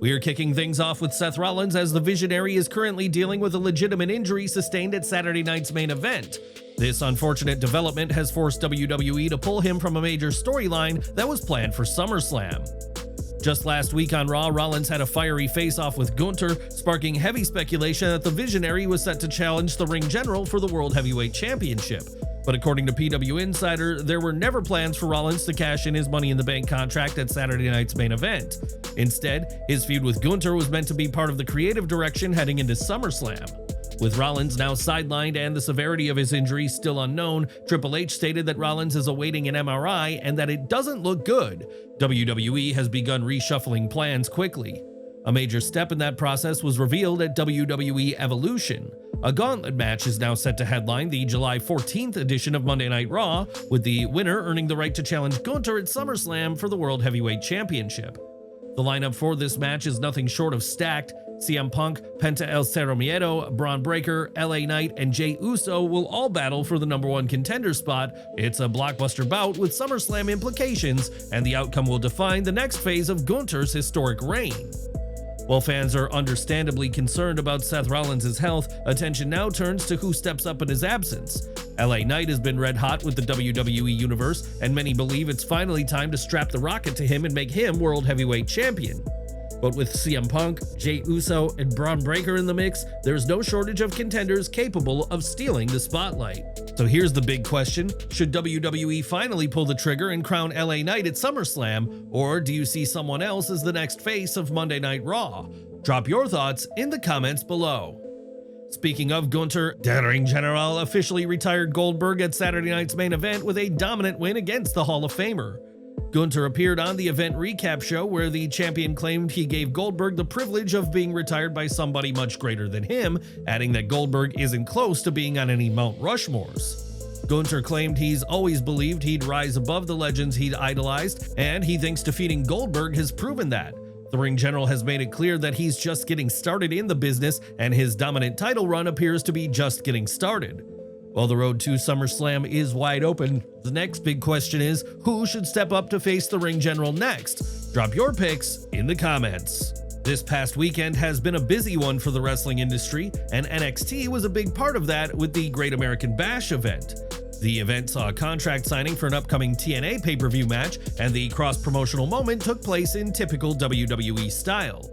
We are kicking things off with Seth Rollins, as the Visionary is currently dealing with a legitimate injury sustained at Saturday night's main event. This unfortunate development has forced WWE to pull him from a major storyline that was planned for SummerSlam. Just last week on Raw, Rollins had a fiery face-off with GUNTHER, sparking heavy speculation that the Visionary was set to challenge the Ring General for the World Heavyweight Championship. But according to PW Insider, there were never plans for Rollins to cash in his Money in the Bank contract at Saturday night's main event. Instead, his feud with GUNTHER was meant to be part of the creative direction heading into SummerSlam. With Rollins now sidelined and the severity of his injury still unknown, Triple H stated that Rollins is awaiting an MRI and that it doesn't look good. WWE has begun reshuffling plans quickly. A major step in that process was revealed at WWE Evolution. A Gauntlet match is now set to headline the July 14th edition of Monday Night Raw, with the winner earning the right to challenge GUNTHER at SummerSlam for the World Heavyweight Championship. The lineup for this match is nothing short of stacked. CM Punk, Penta El Cero Miedo, Braun Breaker, LA Knight, and Jey Uso will all battle for the #1 contender spot. It's a blockbuster bout with SummerSlam implications, and the outcome will define the next phase of GUNTHER's historic reign. While fans are understandably concerned about Seth Rollins' health, attention now turns to who steps up in his absence. LA Knight has been red hot with the WWE Universe, and many believe it's finally time to strap the rocket to him and make him World Heavyweight Champion. But with CM Punk, Jey Uso, and Braun Breaker in the mix, there's no shortage of contenders capable of stealing the spotlight. So here's the big question: should WWE finally pull the trigger and crown LA Knight at SummerSlam, or do you see someone else as the next face of Monday Night Raw? Drop your thoughts in the comments below. Speaking of GUNTHER, the Ring General officially retired Goldberg at Saturday night's main event with a dominant win against the Hall of Famer. GUNTHER appeared on the event recap show where the champion claimed he gave Goldberg the privilege of being retired by somebody much greater than him, adding that Goldberg isn't close to being on any Mount Rushmores. GUNTHER claimed he's always believed he'd rise above the legends he'd idolized, and he thinks defeating Goldberg has proven that. The Ring General has made it clear that he's just getting started in the business, and his dominant title run appears to be just getting started. While the road to SummerSlam is wide open, the next big question is, who should step up to face the Ring General next? Drop your picks in the comments. This past weekend has been a busy one for the wrestling industry, and NXT was a big part of that with the Great American Bash event. The event saw a contract signing for an upcoming TNA pay-per-view match, and the cross-promotional moment took place in typical WWE style.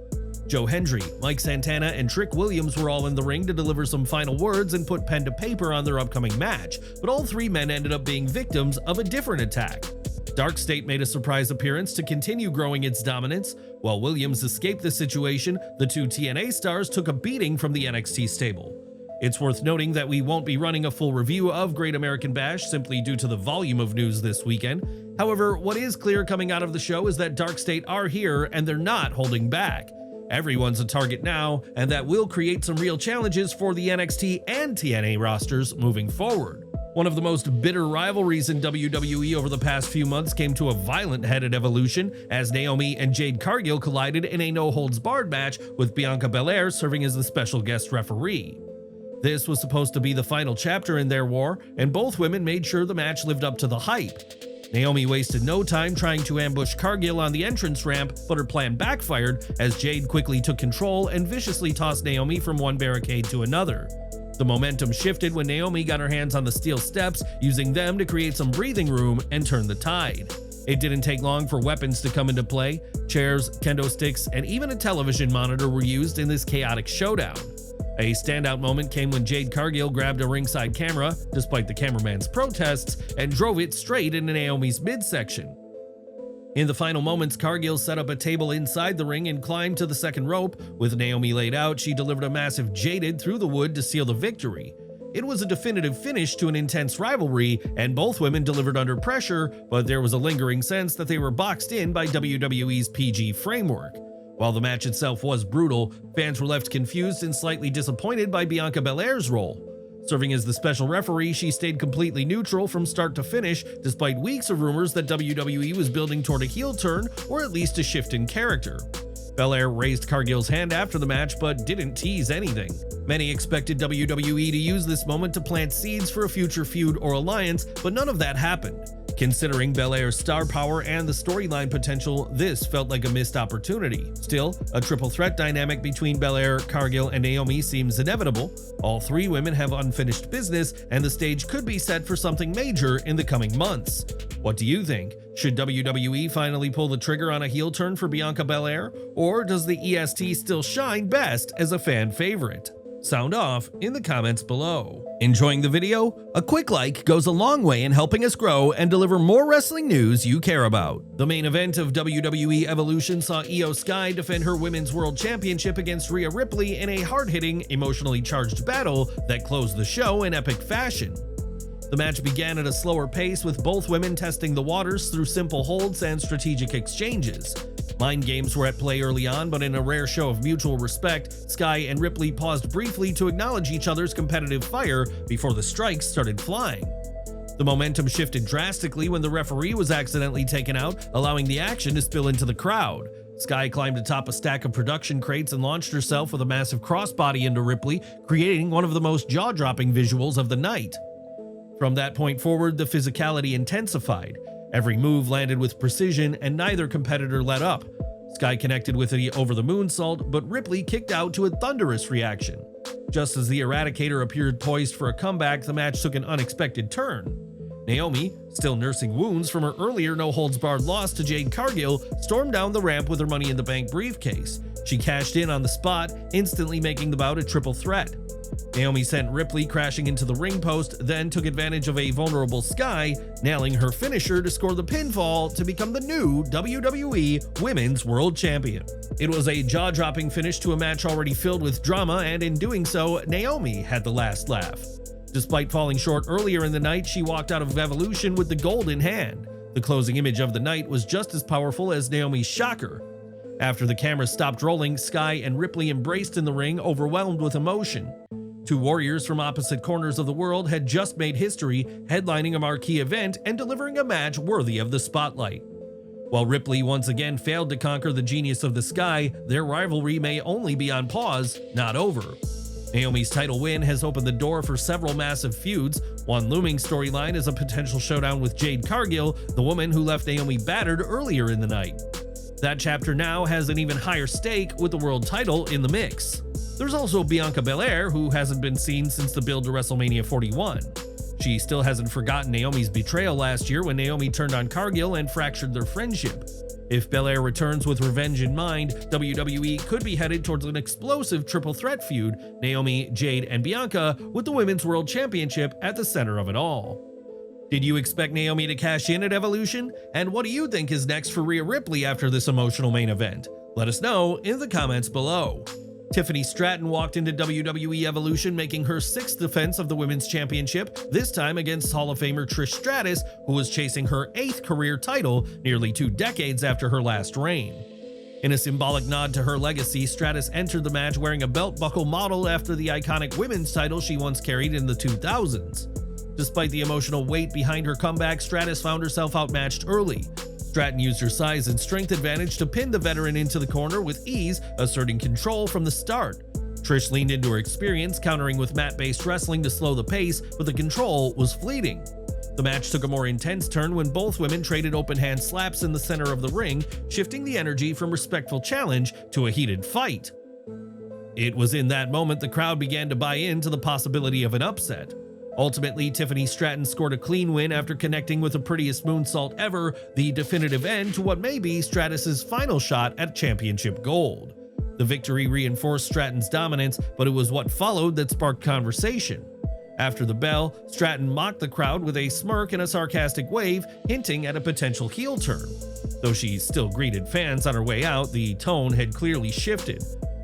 Joe Hendry, Mike Santana, and Trick Williams were all in the ring to deliver some final words and put pen to paper on their upcoming match, but all three men ended up being victims of a different attack. Dark State made a surprise appearance to continue growing its dominance. While Williams escaped the situation, the two TNA stars took a beating from the NXT stable. It's worth noting that we won't be running a full review of Great American Bash simply due to the volume of news this weekend. However, what is clear coming out of the show is that Dark State are here and they're not holding back. Everyone's a target now, and that will create some real challenges for the NXT and TNA rosters moving forward. One of the most bitter rivalries in WWE over the past few months came to a violent head at Evolution, as Naomi and Jade Cargill collided in a no-holds-barred match with Bianca Belair serving as the special guest referee. This was supposed to be the final chapter in their war, and both women made sure the match lived up to the hype. Naomi wasted no time trying to ambush Cargill on the entrance ramp, but her plan backfired as Jade quickly took control and viciously tossed Naomi from one barricade to another. The momentum shifted when Naomi got her hands on the steel steps, using them to create some breathing room and turn the tide. It didn't take long for weapons to come into play. Chairs, kendo sticks, and even a television monitor were used in this chaotic showdown. A standout moment came when Jade Cargill grabbed a ringside camera, despite the cameraman's protests, and drove it straight into Naomi's midsection. In the final moments, Cargill set up a table inside the ring and climbed to the second rope. With Naomi laid out, she delivered a massive Jaded through the wood to seal the victory. It was a definitive finish to an intense rivalry, and both women delivered under pressure, but there was a lingering sense that they were boxed in by WWE's PG framework. While the match itself was brutal, fans were left confused and slightly disappointed by Bianca Belair's role. Serving as the special referee, she stayed completely neutral from start to finish, despite weeks of rumors that WWE was building toward a heel turn or at least a shift in character. Belair raised Cargill's hand after the match but didn't tease anything. Many expected WWE to use this moment to plant seeds for a future feud or alliance, but none of that happened. Considering Belair's star power and the storyline potential, this felt like a missed opportunity. Still, a triple threat dynamic between Belair, Cargill, and Naomi seems inevitable. All three women have unfinished business, and the stage could be set for something major in the coming months. What do you think? Should WWE finally pull the trigger on a heel turn for Bianca Belair, or does the EST still shine best as a fan favorite? Sound off in the comments below. Enjoying the video? A quick like goes a long way in helping us grow and deliver more wrestling news you care about. The main event of WWE Evolution saw Io Sky defend her Women's World Championship against Rhea Ripley in a hard-hitting, emotionally charged battle that closed the show in epic fashion. The match began at a slower pace, with both women testing the waters through simple holds and strategic exchanges. Mind games were at play early on, but in a rare show of mutual respect, Sky and Ripley paused briefly to acknowledge each other's competitive fire before the strikes started flying. The momentum shifted drastically when the referee was accidentally taken out, allowing the action to spill into the crowd. Sky climbed atop a stack of production crates and launched herself with a massive crossbody into Ripley, creating one of the most jaw-dropping visuals of the night. From that point forward, the physicality intensified. Every move landed with precision, and neither competitor let up. Sky connected with the over-the-moonsault, but Ripley kicked out to a thunderous reaction. Just as the Eradicator appeared poised for a comeback, the match took an unexpected turn. Naomi, still nursing wounds from her earlier no-holds-barred loss to Jade Cargill, stormed down the ramp with her Money in the Bank briefcase. She cashed in on the spot, instantly making the bout a triple threat. Naomi sent Ripley crashing into the ring post, then took advantage of a vulnerable Sky, nailing her finisher to score the pinfall to become the new WWE Women's World Champion. It was a jaw-dropping finish to a match already filled with drama, and in doing so, Naomi had the last laugh. Despite falling short earlier in the night, she walked out of Evolution with the gold in hand. The closing image of the night was just as powerful as Naomi's shocker. After the camera stopped rolling, Sky and Ripley embraced in the ring, overwhelmed with emotion. Two warriors from opposite corners of the world had just made history, headlining a marquee event and delivering a match worthy of the spotlight. While Ripley once again failed to conquer the genius of the Sky, their rivalry may only be on pause, not over. Naomi's title win has opened the door for several massive feuds. One looming storyline is a potential showdown with Jade Cargill, the woman who left Naomi battered earlier in the night. That chapter now has an even higher stake, with the world title in the mix. There's also Bianca Belair, who hasn't been seen since the build to WrestleMania 41. She still hasn't forgotten Naomi's betrayal last year when Naomi turned on Cargill and fractured their friendship. If Belair returns with revenge in mind, WWE could be headed towards an explosive triple threat feud, Naomi, Jade, and Bianca, with the Women's World Championship at the center of it all. Did you expect Naomi to cash in at Evolution? And what do you think is next for Rhea Ripley after this emotional main event? Let us know in the comments below. Tiffany Stratton walked into WWE Evolution, making her 6th defense of the Women's Championship, this time against Hall of Famer Trish Stratus, who was chasing her 8th career title nearly 2 decades after her last reign. In a symbolic nod to her legacy, Stratus entered the match wearing a belt buckle modeled after the iconic women's title she once carried in the 2000s. Despite the emotional weight behind her comeback, Stratus found herself outmatched early. Stratton used her size and strength advantage to pin the veteran into the corner with ease, asserting control from the start. Trish leaned into her experience, countering with mat-based wrestling to slow the pace, but the control was fleeting. The match took a more intense turn when both women traded open-hand slaps in the center of the ring, shifting the energy from respectful challenge to a heated fight. It was in that moment the crowd began to buy into the possibility of an upset. Ultimately, Tiffany Stratton scored a clean win after connecting with the prettiest moonsault ever, the definitive end to what may be Stratus's final shot at championship gold. The victory reinforced Stratton's dominance, but it was what followed that sparked conversation. After the bell, Stratton mocked the crowd with a smirk and a sarcastic wave, hinting at a potential heel turn. Though she still greeted fans on her way out, the tone had clearly shifted.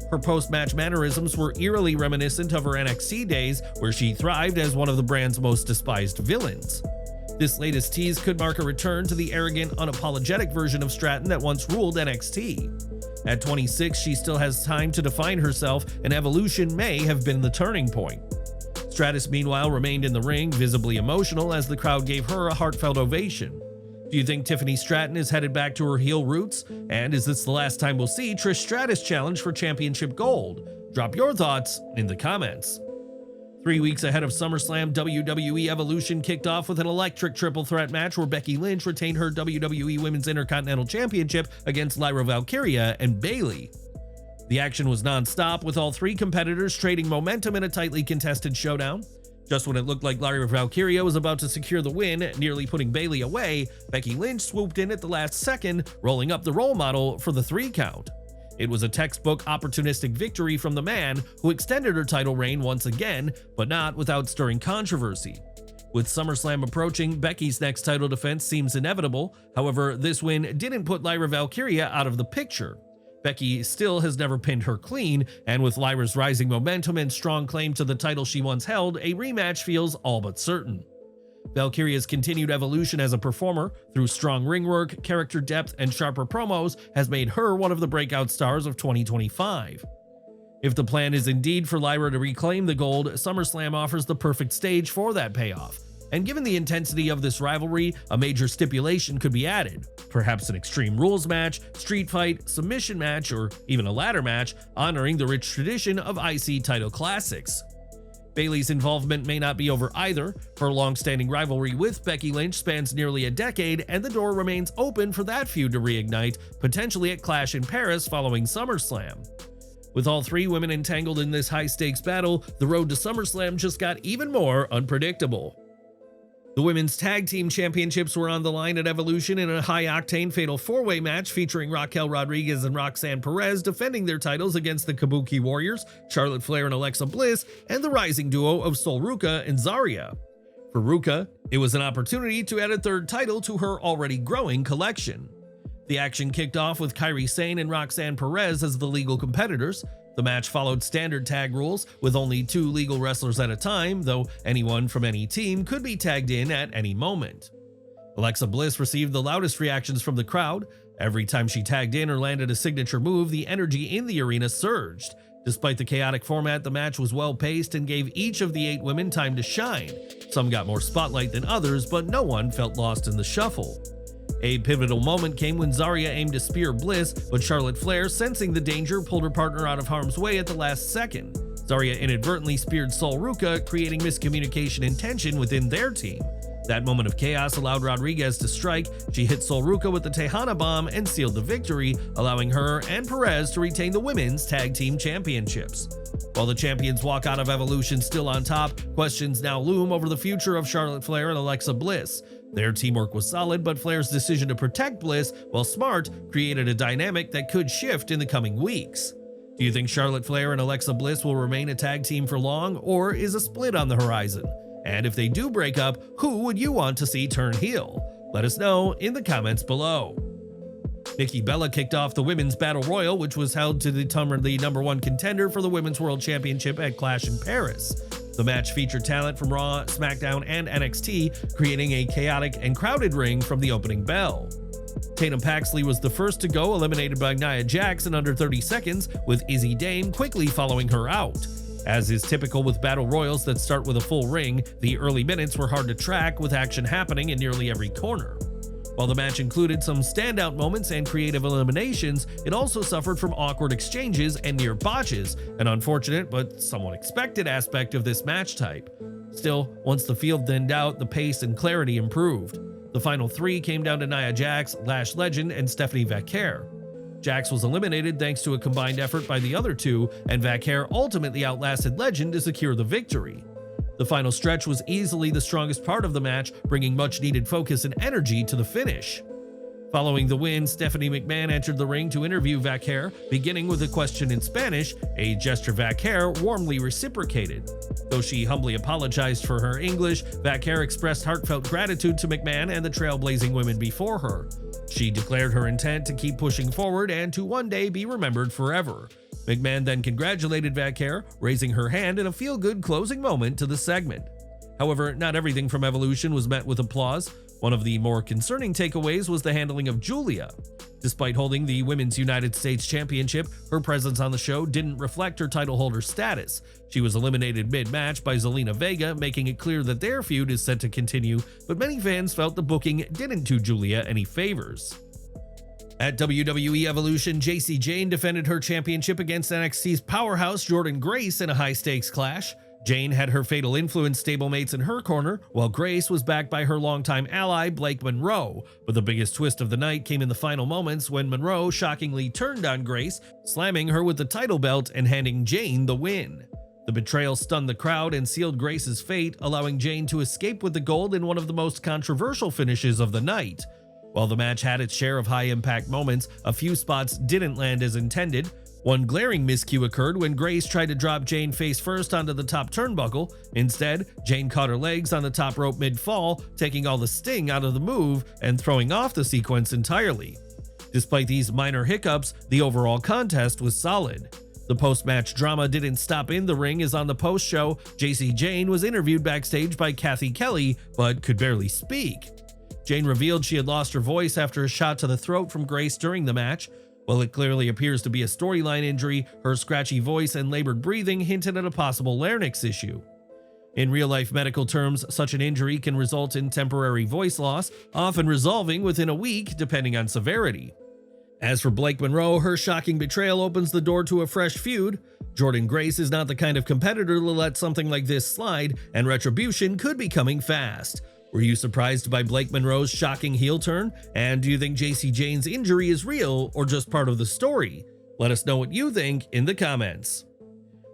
Her post-match mannerisms were eerily reminiscent of her NXT days, where she thrived as one of the brand's most despised villains. This latest tease could mark a return to the arrogant, unapologetic version of Stratton that once ruled NXT. At 26, she still has time to define herself, and Evolution may have been the turning point. Stratus, meanwhile, remained in the ring, visibly emotional as the crowd gave her a heartfelt ovation. Do you think Tiffany Stratton is headed back to her heel roots? And is this the last time we'll see Trish Stratus challenge for championship gold? Drop your thoughts in the comments. 3 weeks ahead of SummerSlam, WWE Evolution kicked off with an electric triple threat match where Becky Lynch retained her WWE Women's Intercontinental Championship against Lyra Valkyria and Bayley. The action was non-stop, with all three competitors trading momentum in a tightly contested showdown. Just when it looked like Lyra Valkyria was about to secure the win, nearly putting Bayley away, Becky Lynch swooped in at the last second, rolling up the role model for the 3 count. It was a textbook opportunistic victory from the man who extended her title reign once again, but not without stirring controversy. With SummerSlam approaching, Becky's next title defense seems inevitable. However, this win didn't put Lyra Valkyria out of the picture. Becky still has never pinned her clean, and with Lyra's rising momentum and strong claim to the title she once held, a rematch feels all but certain. Valkyria's continued evolution as a performer, through strong ring work, character depth, and sharper promos, has made her one of the breakout stars of 2025. If the plan is indeed for Lyra to reclaim the gold, SummerSlam offers the perfect stage for that payoff. And given the intensity of this rivalry, a major stipulation could be added. Perhaps an Extreme Rules match, street fight, submission match, or even a ladder match, honoring the rich tradition of IC title classics. Bayley's involvement may not be over either. Her long-standing rivalry with Becky Lynch spans nearly a decade, and the door remains open for that feud to reignite, potentially at Clash in Paris following SummerSlam. With all three women entangled in this high-stakes battle, the road to SummerSlam just got even more unpredictable. The Women's Tag Team Championships were on the line at Evolution in a high-octane fatal 4-way match featuring Raquel Rodriguez and Roxanne Perez defending their titles against the Kabuki Warriors, Charlotte Flair and Alexa Bliss, and the rising duo of Sol Ruca and Zarya. For Ruca, it was an opportunity to add a third title to her already growing collection. The action kicked off with Kairi Sane and Roxanne Perez as the legal competitors. The match followed standard tag rules, with only 2 legal wrestlers at a time, though anyone from any team could be tagged in at any moment. Alexa Bliss received the loudest reactions from the crowd. Every time she tagged in or landed a signature move, the energy in the arena surged. Despite the chaotic format, the match was well-paced and gave each of the 8 women time to shine. Some got more spotlight than others, but no one felt lost in the shuffle. A pivotal moment came when Zarya aimed to spear Bliss, but Charlotte Flair, sensing the danger, pulled her partner out of harm's way at the last second. Zarya inadvertently speared Sol Ruca, creating miscommunication and tension within their team. That moment of chaos allowed Rodriguez to strike. She hit Sol Ruca with the Tejana Bomb and sealed the victory, allowing her and Perez to retain the Women's Tag Team Championships. While the champions walk out of Evolution still on top, questions now loom over the future of Charlotte Flair and Alexa Bliss. Their teamwork was solid, but Flair's decision to protect Bliss, while smart, created a dynamic that could shift in the coming weeks. Do you think Charlotte Flair and Alexa Bliss will remain a tag team for long, or is a split on the horizon? And if they do break up, who would you want to see turn heel? Let us know in the comments below. Nikki Bella kicked off the Women's Battle Royal, which was held to determine the #1 contender for the Women's World Championship at Clash in Paris. The match featured talent from Raw, SmackDown, and NXT, creating a chaotic and crowded ring from the opening bell. Tatum Paxley was the first to go, eliminated by Nia Jax in under 30 seconds, with Izzy Dame quickly following her out. As is typical with battle royals that start with a full ring, the early minutes were hard to track, with action happening in nearly every corner. While the match included some standout moments and creative eliminations, it also suffered from awkward exchanges and near botches, an unfortunate but somewhat expected aspect of this match type. Still, once the field thinned out, the pace and clarity improved. The final 3 came down to Nia Jax, Lash Legend, and Stephanie Vaquer. Jax was eliminated thanks to a combined effort by the other 2, and Vaquer ultimately outlasted Legend to secure the victory. The final stretch was easily the strongest part of the match, bringing much-needed focus and energy to the finish. Following the win, Stephanie McMahon entered the ring to interview Vaquer, beginning with a question in Spanish, a gesture Vaquer warmly reciprocated. Though she humbly apologized for her English, Vaquer expressed heartfelt gratitude to McMahon and the trailblazing women before her. She declared her intent to keep pushing forward and to one day be remembered forever. McMahon then congratulated Vaquer, raising her hand in a feel-good closing moment to the segment. However, not everything from Evolution was met with applause. One of the more concerning takeaways was the handling of Julia. Despite holding the Women's United States Championship, her presence on the show didn't reflect her title holder status. She was eliminated mid-match by Zelina Vega, making it clear that their feud is set to continue, but many fans felt the booking didn't do Julia any favors. At WWE Evolution, Jacy Jayne defended her championship against NXT's powerhouse Jordynne Grace in a high-stakes clash. Jayne had her Fatal Influence stablemates in her corner, while Grace was backed by her longtime ally Blake Monroe, but the biggest twist of the night came in the final moments when Monroe shockingly turned on Grace, slamming her with the title belt and handing Jayne the win. The betrayal stunned the crowd and sealed Grace's fate, allowing Jayne to escape with the gold in one of the most controversial finishes of the night. While the match had its share of high-impact moments, a few spots didn't land as intended. One glaring miscue occurred when Grace tried to drop Jayne face first onto the top turnbuckle. Instead, Jayne caught her legs on the top rope mid-fall, taking all the sting out of the move and throwing off the sequence entirely. Despite these minor hiccups, the overall contest was solid. The post-match drama didn't stop in the ring, as on the post-show, Jacy Jayne was interviewed backstage by Kathy Kelly, but could barely speak. Jayne revealed she had lost her voice after a shot to the throat from Grace during the match. While it clearly appears to be a storyline injury, her scratchy voice and labored breathing hinted at a possible larynx issue. In real-life medical terms, such an injury can result in temporary voice loss, often resolving within a week depending on severity. As for Blake Monroe, her shocking betrayal opens the door to a fresh feud. Jordynne Grace is not the kind of competitor to let something like this slide, and retribution could be coming fast. Were you surprised by Blake Monroe's shocking heel turn? And do you think Jacy Jayne's injury is real or just part of the story? Let us know what you think in the comments.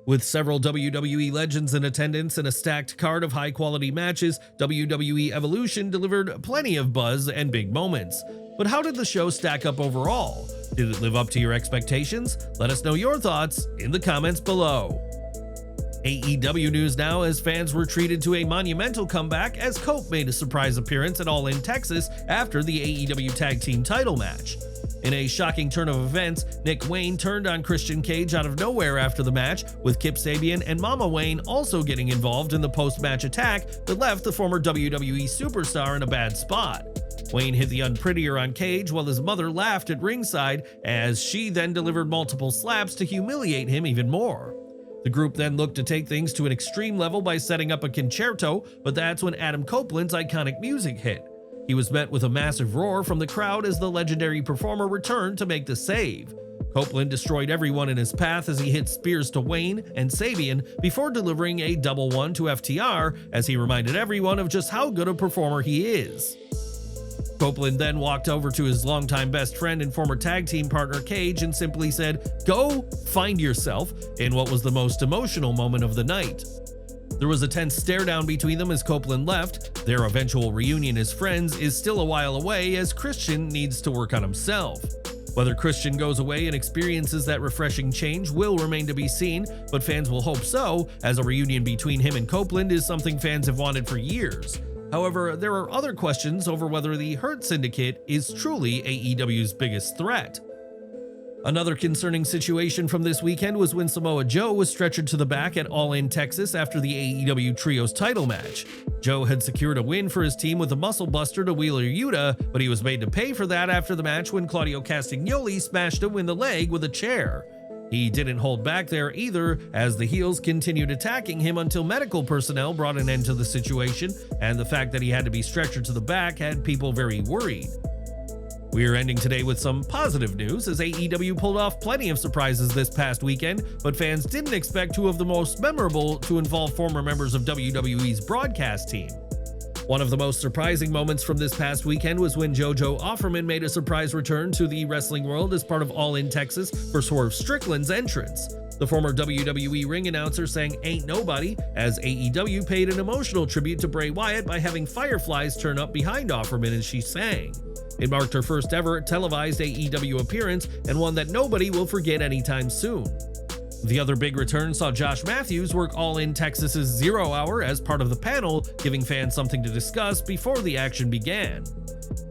With several WWE legends in attendance and a stacked card of high-quality matches, WWE Evolution delivered plenty of buzz and big moments. But how did the show stack up overall? Did it live up to your expectations? Let us know your thoughts in the comments below. AEW news now, as fans were treated to a monumental comeback as Cope made a surprise appearance at All In Texas after the AEW Tag Team title match. In a shocking turn of events, Nick Wayne turned on Christian Cage out of nowhere after the match, with Kip Sabian and Mama Wayne also getting involved in the post-match attack that left the former WWE superstar in a bad spot. Wayne hit the unprettier on Cage while his mother laughed at ringside, as she then delivered multiple slaps to humiliate him even more. The group then looked to take things to an extreme level by setting up a concerto, but that's when Adam Copeland's iconic music hit. He was met with a massive roar from the crowd as the legendary performer returned to make the save. Copeland destroyed everyone in his path as he hit spears to Wayne and Sabian before delivering a double one to FTR, as he reminded everyone of just how good a performer he is. Copeland then walked over to his longtime best friend and former tag team partner Cage and simply said, "Go find yourself," in what was the most emotional moment of the night. There was a tense stare down between them as Copeland left. Their eventual reunion as friends is still a while away, as Christian needs to work on himself. Whether Christian goes away and experiences that refreshing change will remain to be seen, but fans will hope so, as a reunion between him and Copeland is something fans have wanted for years. However, there are other questions over whether the Hurt Syndicate is truly AEW's biggest threat. Another concerning situation from this weekend was when Samoa Joe was stretchered to the back at All In Texas after the AEW Trios title match. Joe had secured a win for his team with a muscle buster to Wheeler Yuta, but he was made to pay for that after the match when Claudio Castagnoli smashed him in the leg with a chair. He didn't hold back there either, as the heels continued attacking him until medical personnel brought an end to the situation, and the fact that he had to be stretchered to the back had people very worried. We're ending today with some positive news, as AEW pulled off plenty of surprises this past weekend, but fans didn't expect two of the most memorable to involve former members of WWE's broadcast team. One of the most surprising moments from this past weekend was when JoJo Offerman made a surprise return to the wrestling world as part of All In Texas for Swerve Strickland's entrance. The former WWE ring announcer sang "Ain't Nobody," as AEW paid an emotional tribute to Bray Wyatt by having fireflies turn up behind Offerman as she sang. It marked her first ever televised AEW appearance, and one that nobody will forget anytime soon. The other big return saw Josh Matthews work All In Texas's 0 Hour as part of the panel, giving fans something to discuss before the action began.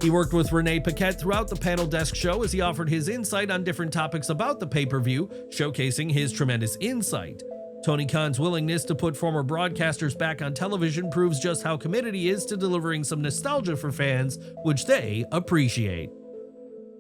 He worked with Renee Paquette throughout the panel desk show as he offered his insight on different topics about the pay-per-view, showcasing his tremendous insight. Tony Khan's willingness to put former broadcasters back on television proves just how committed he is to delivering some nostalgia for fans, which they appreciate.